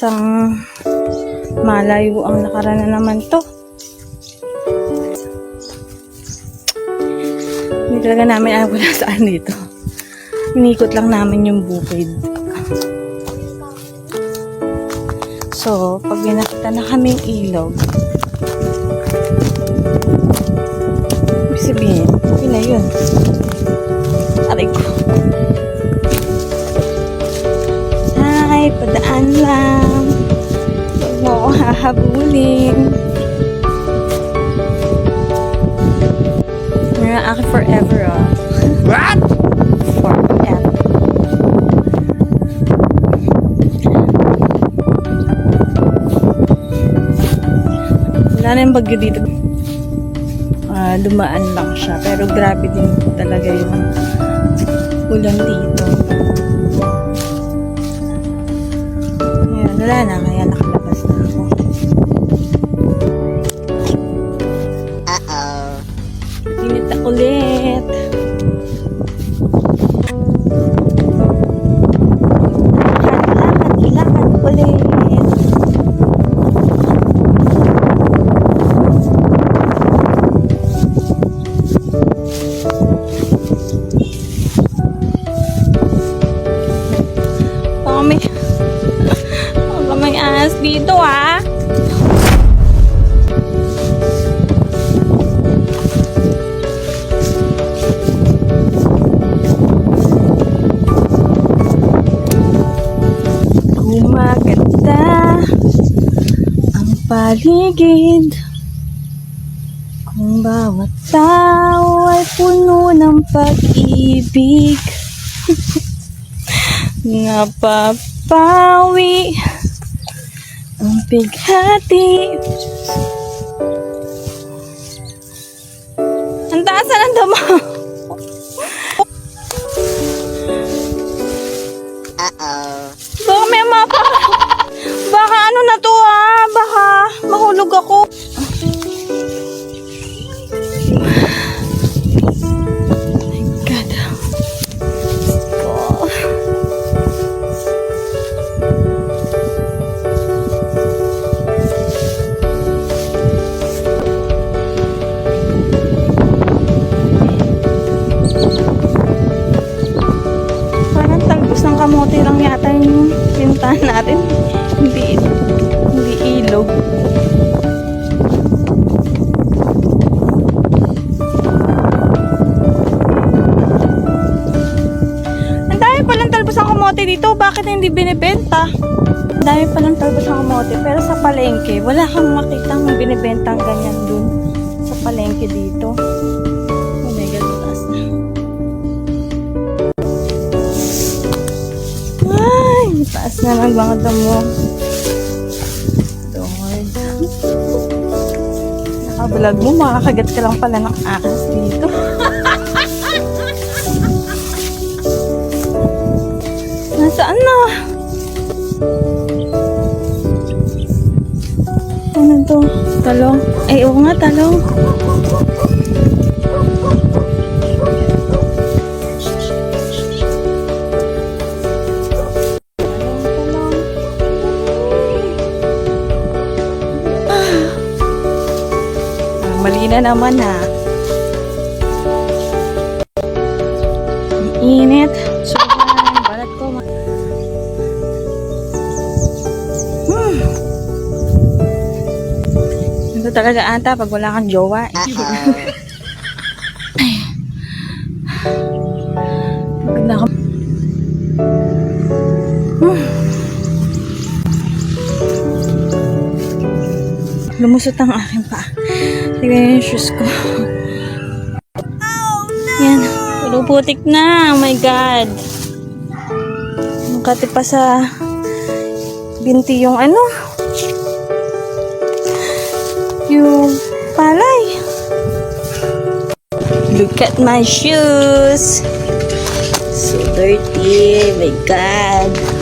Isang malayo ang nakarana naman to. Hindi talaga namin alam kung nasaan dito. Inikot lang namin yung bukid. So, pag nakita na kaming ilog, ibig sabihin, okay na yun. Aray ko. Hi, padaan lang. Huwag mo ako hahabulin. You're akin forever, oh. What? Forever. Wala na yung bagyo dito. Dumaan lang siya. Pero grabe din talaga yung ulan dito. Ayan, wala na. Kaya nakalabas na ako. Init na ulit. Lakad ulit. Baka may ahas dito, ah. Gumaganda ang paligid kung bawat tao ay puno ng pag-ibig. Napapawi ang bighati. Ang taas na ng damo. Baka may mapa. Baka ano na to, ah. Baka mahulog ako. Oh my God. Oh. Parang talbos ng kamote lang yata yung pintahan natin. Hindi ilog. Ang dami palang talbos ng kamote dito. Bakit hindi binibenta? Ang dami palang talbos ng kamote. Pero sa palengke, wala kang makitang binibentang ganyan dun. Sa palengke dito. Oh my God, mataas na. Ay, mataas na ng mga damo. Lord. Nakabalag mo, makakagat ka lang pala ng ahas dito. Nasaan na? Ano to? Talong? Ay, oo nga, talong. Mali na naman, ha. Ang init. Sobrang balat ko. Ito talaga ata pag wala kang jowa. Maganda ka. Lumusot ang aking pa. Tignan yung shoes ko. Yan. Puluputik na. Oh my God. Makati pa sa binti yung ano. Yung palay. Look at my shoes. So dirty. My God.